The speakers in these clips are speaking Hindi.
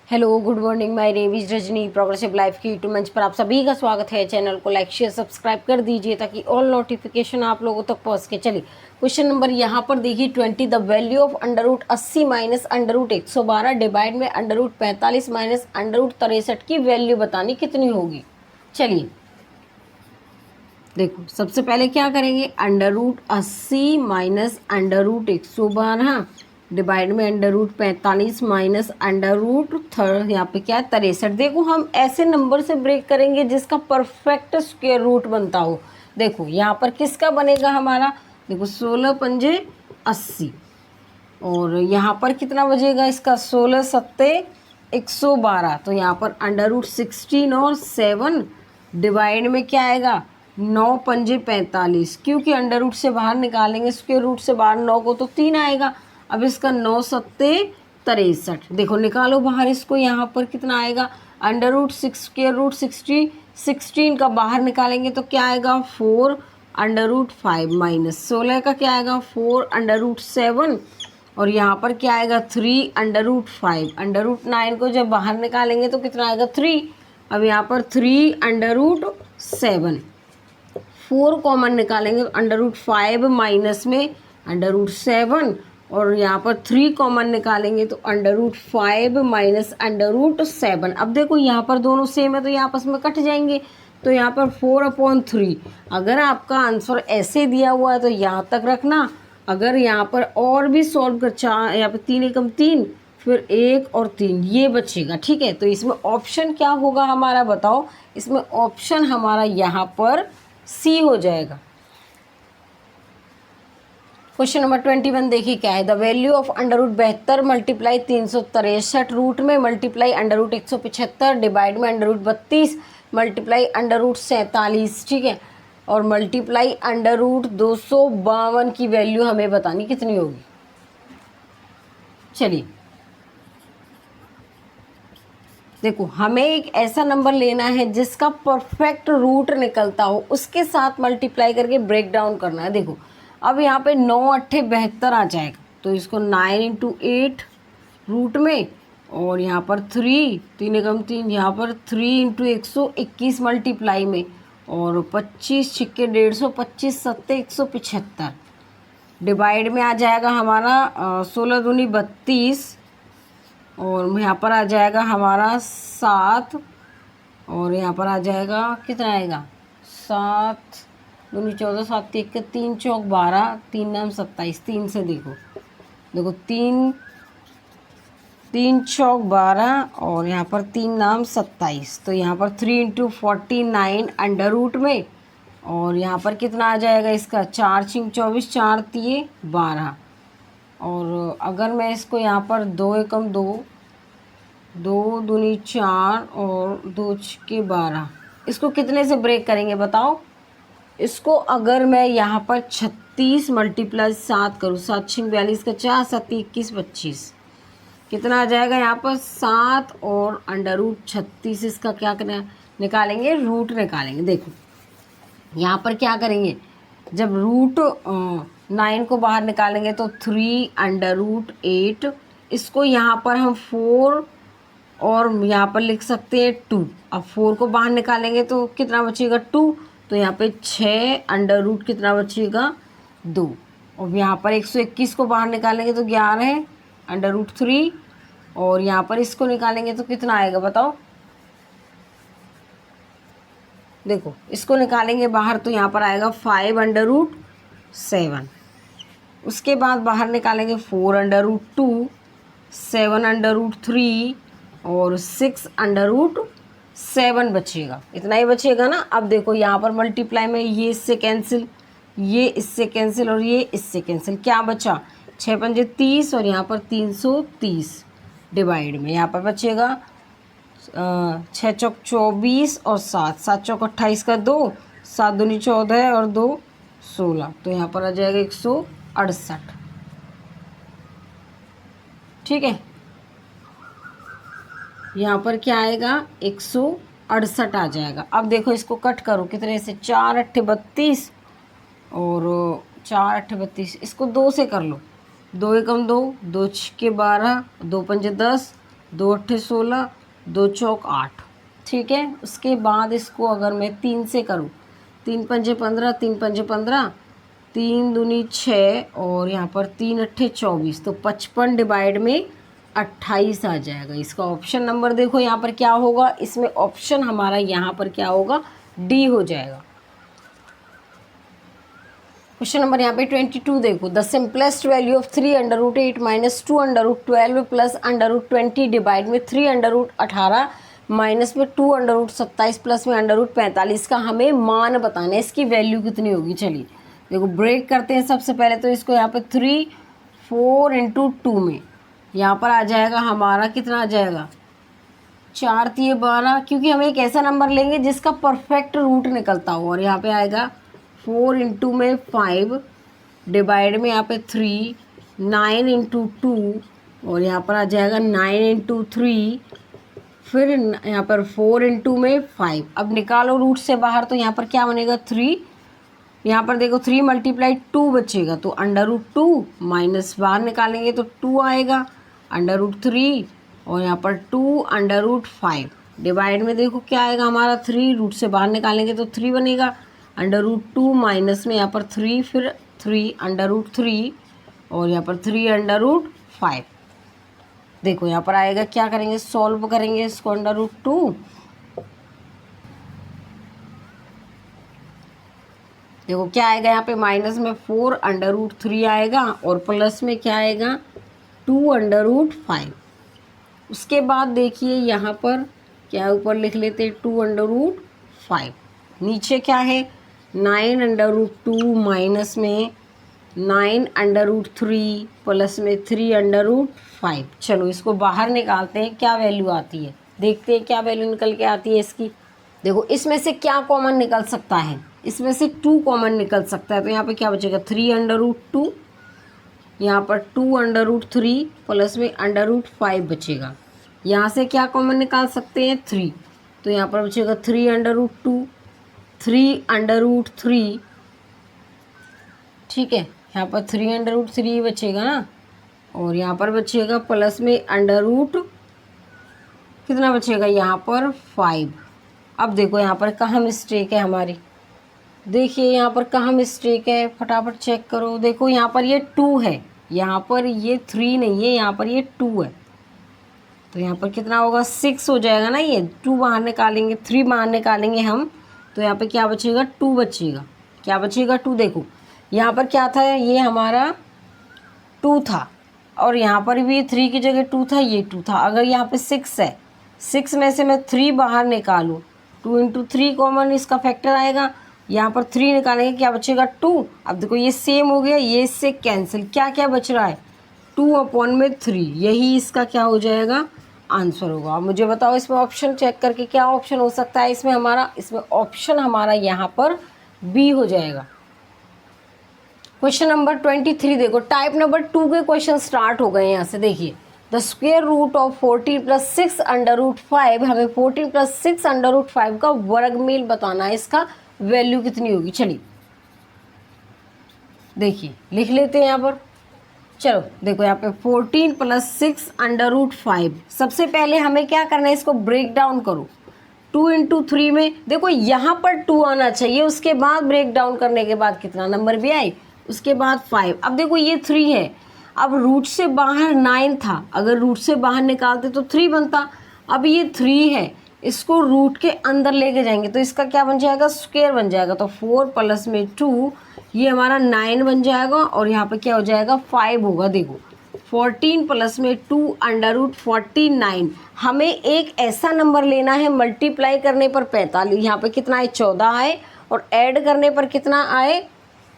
Hello good morning, my name is Rajni. Progressive life की यूट्यूब मंच पर आप सभी का स्वागत है। चैनल को लाइक शेयर सब्सक्राइब कर दीजिए ताकि ऑल नोटिफिकेशन आप लोगों तक पहुंच के चले। क्वेश्चन नंबर यहाँ पर देखिए 20। The value of √80 minus √112 divide में √45 माइनस √63 की वैल्यू बतानी कितनी होगी। चलिए देखो, सबसे पहले क्या करेंगे, √80 माइनस √112 डिवाइड में √45 माइनस यहाँ पे क्या है 63। देखो हम ऐसे नंबर से ब्रेक करेंगे जिसका परफेक्ट स्क्वायर रूट बनता हो। देखो यहाँ पर किसका बनेगा हमारा, देखो 16 पंजे 80 और यहाँ पर कितना बचेगा इसका 16 सत्ते 112। तो यहाँ पर √16 और 7 डिवाइड में क्या आएगा 9 पंजे 45, क्योंकि अंडर रूट से बाहर निकालेंगे स्क्वायर रूट से बाहर 9 को तो 3 आएगा। अब इसका 9 सत्ते 63, देखो निकालो बाहर इसको, यहाँ पर कितना आएगा √6 16 का बाहर निकालेंगे तो क्या आएगा 4 √5 माइनस 16 का क्या आएगा 4 √7 और यहाँ पर क्या आएगा 3 √5। √9 को जब बाहर निकालेंगे तो कितना आएगा 3। अब यहाँ पर 3 √7, 4 कॉमन निकालेंगे तो √5 माइनस में √7 और यहाँ पर 3 कॉमन निकालेंगे तो √5 माइनस √7। अब देखो यहाँ पर दोनों सेम है तो ये आपस में कट जाएंगे, तो यहाँ पर 4/3। अगर आपका आंसर ऐसे दिया हुआ है तो यहाँ तक रखना। अगर यहाँ पर और भी सॉल्व कर चार, यहाँ पर 3 एकम 3 फिर 1 और 3 ये बचेगा, ठीक है। तो इसमें ऑप्शन क्या होगा हमारा बताओ, इसमें ऑप्शन हमारा यहाँ पर सी हो जाएगा। क्वेश्चन नंबर 21 देखिए क्या है, the value of √72 multiply 363 root में मल्टीप्लाई √175 डिवाइड में √32 मल्टीप्लाई √47, ठीक है, और मल्टीप्लाई √252 की वैल्यू हमें बतानी कितनी होगी। चलिए देखो, हमें एक ऐसा नंबर लेना है जिसका परफेक्ट रूट निकलता हो, उसके साथ मल्टीप्लाई करके ब्रेक डाउन करना है। देखो अब यहाँ पे 9 8 72 आ जाएगा, तो इसको 9 × 8 रूट में और यहाँ पर 3 3 एकम 3, यहाँ पर 3 × 121 मल्टीप्लाई में और 25 छिक्के 150, 25 सत्ते 175 डिवाइड में आ जाएगा हमारा 16 दूनी 32 और यहाँ पर आ जाएगा हमारा 7 और यहाँ पर आ जाएगा कितना आएगा 7 दूनी 14 7 1 के 3 चौक 12 3 नाम 27। 3 से देखो 3 चौक 12 और यहाँ पर 3 नाम 27। तो यहाँ पर 3 × 49 अंडर रूट में और यहाँ पर कितना आ जाएगा इसका 4 × 24 4 × 12 और अगर मैं इसको यहाँ पर 2 एकम 2 2 दूनी 4 और 2 छिक्के 12, इसको कितने से ब्रेक करेंगे बताओ। इसको अगर मैं यहाँ पर 36 × 7 करूँ, 7 × 42 का 4 7 21 25 कितना आ जाएगा यहाँ पर 7 और √36 इसका क्या करना निकालेंगे रूट निकालेंगे। देखो यहाँ पर क्या करेंगे, जब √9 को बाहर निकालेंगे तो 3 √8, इसको यहाँ पर हम 4 और यहाँ पर लिख सकते हैं 2। अब 4 को बाहर निकालेंगे तो कितना बचेगा 2, तो यहाँ पे 6 √ कितना बचेगा 2 और यहाँ पर 121 को बाहर निकालेंगे तो 11 √3 और यहाँ पर इसको निकालेंगे तो कितना आएगा बताओ। देखो इसको निकालेंगे बाहर तो यहाँ पर आएगा 5 √7, उसके बाद बाहर निकालेंगे 4 √2 7 √3 और 6 √7 बचेगा, इतना ही बचेगा ना। अब देखो यहाँ पर मल्टीप्लाई में ये इससे कैंसिल, ये इससे कैंसिल और ये इससे कैंसिल, क्या बचा 6 पंजे 30 और यहाँ पर 330 डिवाइड में यहाँ पर बचेगा 6 चौक 24 और 7 7 चौक 28 का 2 7 दूनी 14 और 2 16, तो यहाँ पर आ जाएगा 168, ठीक है। यहाँ पर क्या आएगा 168 आ जाएगा। अब देखो इसको कट करो कितने से 4 8 32 और 4 8 32, इसको 2 से कर लो, 2 एकम 2 2 छिक्के 12 2 पंजे 10 2 अट्ठे 16, 2 चौक 8। ठीक है, उसके बाद इसको अगर मैं 3 से करूँ, 3 पंजे 15, 3 पंजे 15, 3 दूनी 6 और यहाँ पर 3 अट्ठे 24, तो 55 डिवाइड में 28 आ जाएगा। इसका ऑप्शन नंबर देखो यहाँ पर क्या होगा, इसमें ऑप्शन हमारा यहाँ पर क्या होगा, डी हो जाएगा। क्वेश्चन नंबर यहाँ पे 22 देखो, the simplest value of 3 under root 8 minus 2 under root 12 plus under root 20 divide में 3 अंडर रूट 18 माइनस में 2 अंडर रूट 27 प्लस में अंडर रूट 45 का हमें मान बताना है, इसकी वैल्यू कितनी होगी। चलिए देखो ब्रेक करते हैं। सबसे पहले तो इसको यहाँ पे 3 4 इंटू 2 में यहाँ पर आ जाएगा हमारा कितना आ जाएगा, 4 3 12, क्योंकि हमें एक ऐसा नंबर लेंगे जिसका परफेक्ट रूट निकलता हो। और यहाँ पे आएगा 4 इंटू में 5 डिवाइड में यहाँ पे 3, 9 इंटू 2 और यहाँ पर आ जाएगा 9 इंटू 3, फिर यहाँ पर 4 इंटू में 5। अब निकालो रूट से बाहर, तो यहाँ पर क्या बनेगा 3, यहाँ पर देखो 3 मल्टीप्लाई 2 बचेगा, तो अंडर रूट 2 माइनस बाहर निकालेंगे तो 2 आएगा, अंडर रूट 3 और यहाँ पर 2 अंडर रूट 5 डिवाइड में देखो क्या आएगा हमारा 3, रूट से बाहर निकालेंगे तो 3 बनेगा, अंडर रूट 2 माइनस में यहाँ पर 3, फिर 3 अंडर रूट 3 और यहाँ पर 3 अंडर रूट 5। देखो यहाँ पर आएगा, क्या करेंगे, सॉल्व करेंगे इसको, अंडर रूट 2 देखो क्या आएगा यहाँ पे, माइनस में 4 अंडर रूट 3 आएगा और प्लस में क्या आएगा 2 अंडर रूट 5। उसके बाद देखिए यहाँ पर क्या ऊपर लिख लेते 2 अंडर रूट 5, नीचे क्या है 9 अंडर रूट 2 माइनस में 9 अंडर रूट 3 प्लस में 3 अंडर रूट 5। चलो इसको बाहर निकालते हैं, क्या वैल्यू आती है, देखते हैं क्या वैल्यू निकल के आती है इसकी। देखो इसमें से क्या कॉमन निकल सकता है, इसमें से 2 कॉमन निकल सकता है, तो यहाँ पे क्या बचेगा 3 अंडर रूट 2, यहाँ पर 2 अंडर रूट 3 प्लस में अंडर रूट 5 बचेगा। यहाँ से क्या कॉमन निकाल सकते हैं 3, तो यहाँ पर बचेगा 3 अंडर रूट 2, 3 अंडर रूट 3, ठीक है, यहाँ पर 3 अंडर रूट 3 बचेगा ना, और यहाँ पर बचेगा प्लस में अंडर रूट कितना बचेगा यहाँ पर 5। अब देखो यहाँ पर कहाँ मिस्टेक है हमारी, देखिए यहाँ पर कहाँ मिस्टेक है, फटाफट चेक करो। देखो यहाँ पर ये 2 है, यहाँ पर ये 3 नहीं है, यहाँ पर ये 2 है, तो यहाँ पर कितना होगा 6 हो जाएगा ना, ये 2 बाहर निकालेंगे 3 बाहर निकालेंगे हम, तो यहाँ पे क्या बचेगा 2 बचेगा, क्या बचेगा 2। देखो यहाँ पर क्या था, ये हमारा 2 था और यहाँ पर भी 3 की जगह 2 था, ये 2 था। अगर यहाँ पे 6 है, 6 में से मैं 3 बाहर निकालूँ, 2 इंटू 3 कॉमन इसका फैक्टर आएगा, यहाँ पर 3 निकालेंगे क्या बचेगा 2। अब देखो ये सेम हो गया, ये इससे कैंसिल, क्या क्या बच रहा है 2/3, यही इसका क्या हो जाएगा आंसर होगा। अब मुझे बताओ इसमें ऑप्शन चेक करके क्या ऑप्शन हो सकता है इसमें हमारा, इसमें ऑप्शन हमारा यहाँ पर बी हो जाएगा। क्वेश्चन नंबर 23 देखो, टाइप नंबर 2 के क्वेश्चन स्टार्ट हो गए यहाँ से। देखिए the square root of 14 plus 6 under root 5, हमें 14 प्लस 6 अंडर रूट 5 का वर्गमूल बताना है, इसका वैल्यू कितनी होगी। चलिए देखिए लिख लेते हैं यहाँ पर, चलो देखो यहाँ पे 14 प्लस 6 अंडर रूट 5, सबसे पहले हमें क्या करना है, इसको ब्रेक डाउन करो। 2 इंटू 3 में देखो यहाँ पर 2 आना चाहिए, उसके बाद ब्रेक डाउन करने के बाद कितना नंबर भी आए, उसके बाद 5। अब देखो ये 3 है, अब रूट से बाहर 9 था, अगर रूट से बाहर निकालते तो 3 बनता, अब ये 3 है, इसको रूट के अंदर लेके जाएंगे तो इसका क्या बन जाएगा स्क्वायर बन जाएगा, तो 4 प्लस में 2 ये हमारा 9 बन जाएगा और यहाँ पे क्या हो जाएगा 5 होगा। देखो 14 प्लस में 2 अंडर रूट 49, हमें एक ऐसा नंबर लेना है मल्टीप्लाई करने पर 45, यहाँ पे कितना है 14 आए और ऐड करने पर कितना आए।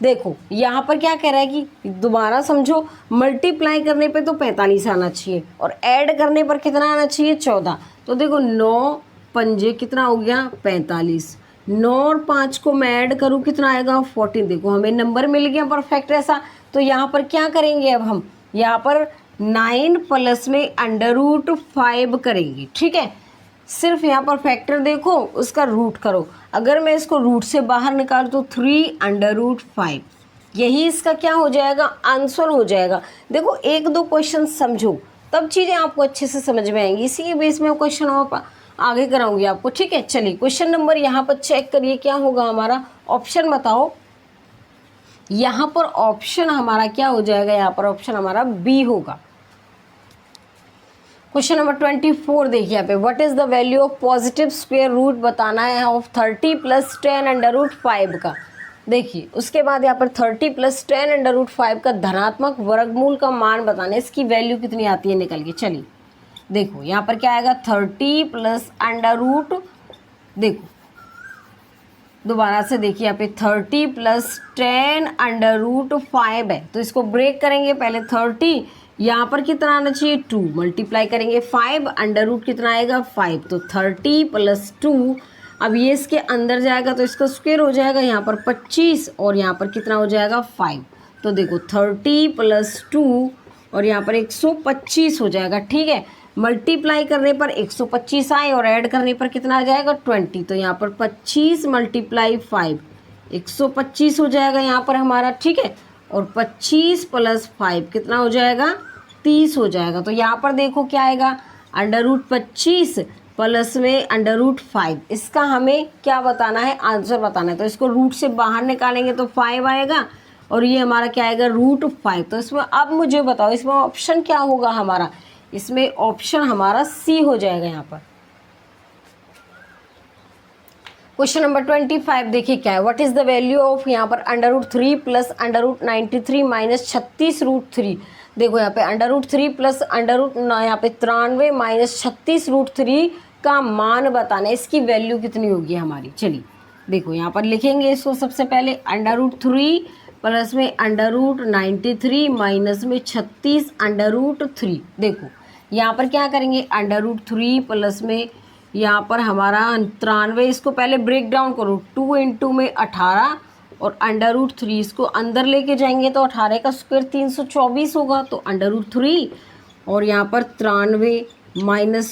देखो यहाँ पर क्या कह रहा है कि दोबारा समझो, मल्टीप्लाई करने पे तो 45 आना चाहिए और ऐड करने पर कितना आना चाहिए 14, तो देखो 9 पंजे कितना हो गया 45, 9 और 5 को मैं ऐड करूँ कितना आएगा 14। देखो हमें नंबर मिल गया परफेक्ट ऐसा, तो यहाँ पर क्या करेंगे, अब हम यहाँ पर 9 प्लस में अंडर रूट 5 करेंगे, ठीक है। सिर्फ यहाँ पर फैक्टर देखो, उसका रूट करो, अगर मैं इसको रूट से बाहर निकालूँ तो 3 अंडर रूट 5, यही इसका क्या हो जाएगा आंसर हो जाएगा। देखो 1-2 क्वेश्चन समझो, तब चीज़ें आपको अच्छे से समझ में आएंगी। इसी के बेस में क्वेश्चन और आगे कराऊंगी आपको, ठीक है। चलिए क्वेश्चन नंबर यहाँ पर चेक करिए, क्या होगा हमारा ऑप्शन बताओ। यहाँ पर ऑप्शन हमारा क्या हो जाएगा, यहाँ पर ऑप्शन हमारा बी होगा। क्वेश्चन नंबर 24 देखिए यहाँ पे, what is the value of positive square root बताना है ऑफ 30 + 10 √5 का। देखिए उसके बाद यहाँ पर 30 + 10 √5 का धनात्मक वर्गमूल का मान बताना है, इसकी वैल्यू कितनी आती है निकल के। चलिए देखो यहाँ पर क्या आएगा, 30 + √, देखो दोबारा से देखिए यहाँ पे 30 + 10 √5 है, तो इसको ब्रेक करेंगे। पहले 30, यहाँ पर कितना आना चाहिए 2, मल्टीप्लाई करेंगे 5, √ कितना आएगा 5, तो 30 + 2। अब ये इसके अंदर जाएगा तो इसका स्क्वायर हो जाएगा, यहाँ पर 25 और यहाँ पर कितना हो जाएगा 5। तो देखो 30 + 2 और यहाँ पर 125 हो जाएगा, ठीक है। मल्टीप्लाई करने पर 125 आए और ऐड करने पर कितना आ जाएगा 20, तो यहाँ पर 25 × 5 125 हो जाएगा यहाँ पर हमारा, ठीक है। और 25 + 5 कितना हो जाएगा 30 हो जाएगा। तो यहाँ पर देखो क्या आएगा, √25 प्लस में √5, इसका हमें क्या बताना है, आंसर बताना है। तो इसको रूट से बाहर निकालेंगे तो 5 आएगा और ये हमारा क्या आएगा √5। तो इसमें अब मुझे बताओ इसमें ऑप्शन क्या होगा हमारा, इसमें ऑप्शन हमारा सी हो जाएगा यहाँ पर। क्वेश्चन नंबर 25 देखिए क्या है, what is the value of यहाँ पर √3 + √93 - 36 √3। देखो यहाँ पे √3 + यहाँ पे 93 - 36 √3 का मान बताना है, इसकी वैल्यू कितनी होगी हमारी। चलिए देखो यहाँ पर लिखेंगे इसको, सबसे पहले √3 प्लस में √93 माइनस में 36 √3। देखो यहाँ पर क्या करेंगे, √3 प्लस में यहाँ पर हमारा 93, इसको पहले ब्रेक डाउन करो, 2 × में 18 और √3 इसको अंदर लेके जाएंगे तो 18 का स्क्वायर 324 होगा, तो √3 और यहाँ पर 93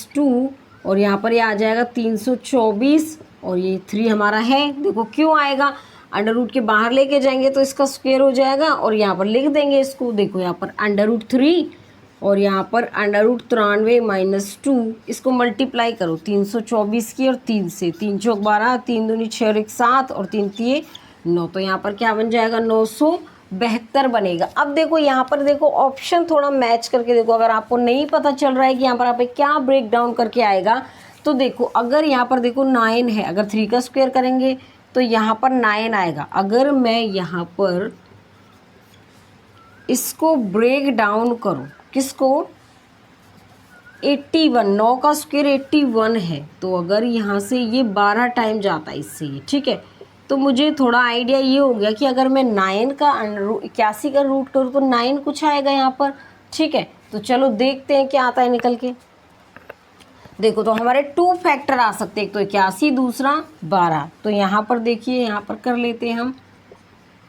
- 2 और यहाँ पर ये आ जाएगा 324 और ये 3 हमारा है। देखो क्यों आएगा, √ के बाहर लेके जाएंगे तो इसका स्क्वायर हो जाएगा और यहाँ पर लिख देंगे इसको। देखो यहाँ पर √3 और यहाँ पर √93 - 2, इसको मल्टीप्लाई करो 324 की और 3 से, 3 चौक 12, 3 दूनी 6 और 1 7 और 3 तिये 9, तो यहाँ पर क्या बन जाएगा 972 बनेगा। अब देखो यहाँ पर देखो ऑप्शन थोड़ा मैच करके देखो, अगर आपको नहीं पता चल रहा है कि यहाँ पर आप क्या ब्रेक डाउन करके आएगा, तो देखो अगर यहाँ पर देखो 9 है, अगर 3 का स्क्वायर करेंगे तो यहाँ पर 9 आएगा। अगर मैं यहाँ पर इसको ब्रेक डाउन करूँ, किसको 81, 9 का स्क्वायर 81 है, तो अगर यहाँ से ये 12 टाइम जाता है इससे ये, ठीक है। तो मुझे थोड़ा आइडिया ये हो गया कि अगर मैं 9 का 81 का रूट करूँ तो 9 कुछ आएगा यहाँ पर, ठीक है। तो चलो देखते हैं क्या आता है निकल के। देखो तो हमारे 2 फैक्टर आ सकते हैं, एक तो 81, दूसरा 12। तो यहाँ पर देखिए, यहाँ पर कर लेते हैं हम।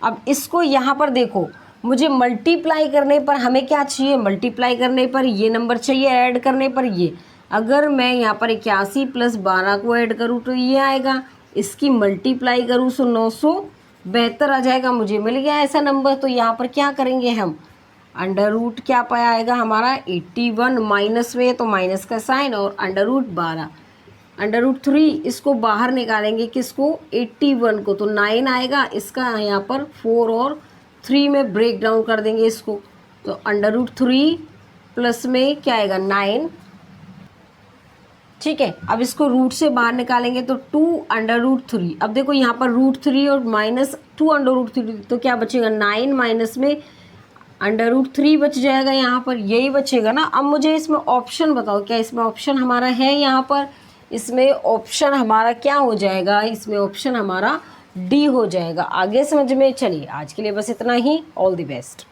अब इसको यहाँ पर देखो, मुझे मल्टीप्लाई करने पर हमें क्या चाहिए, मल्टीप्लाई करने पर ये नंबर चाहिए, ऐड करने पर ये। अगर मैं यहाँ पर 81 + 12 को ऐड करूँ तो ये आएगा, इसकी मल्टीप्लाई करूँ तो 972 आ जाएगा, मुझे मिल गया ऐसा नंबर। तो यहाँ पर क्या करेंगे हम, √ क्या पाया आएगा हमारा 81, माइनस में तो माइनस का साइन और √12, √3 इसको बाहर निकालेंगे, किसको 81 को, तो 9 आएगा, इसका यहाँ पर 4 और 3 में ब्रेक डाउन कर देंगे इसको, तो √3 प्लस में क्या आएगा 9, ठीक है। अब इसको रूट से बाहर निकालेंगे तो 2 √3। अब देखो यहाँ पर √3 और -2 √3, तो क्या बचेगा 9 माइनस में √3 बच जाएगा, यहाँ पर यही बचेगा ना। अब मुझे इसमें ऑप्शन बताओ, क्या इसमें ऑप्शन हमारा है, यहाँ पर इसमें ऑप्शन हमारा क्या हो जाएगा, इसमें ऑप्शन हमारा डी हो जाएगा। आगे समझ में, चलिए आज के लिए बस इतना ही। All the best.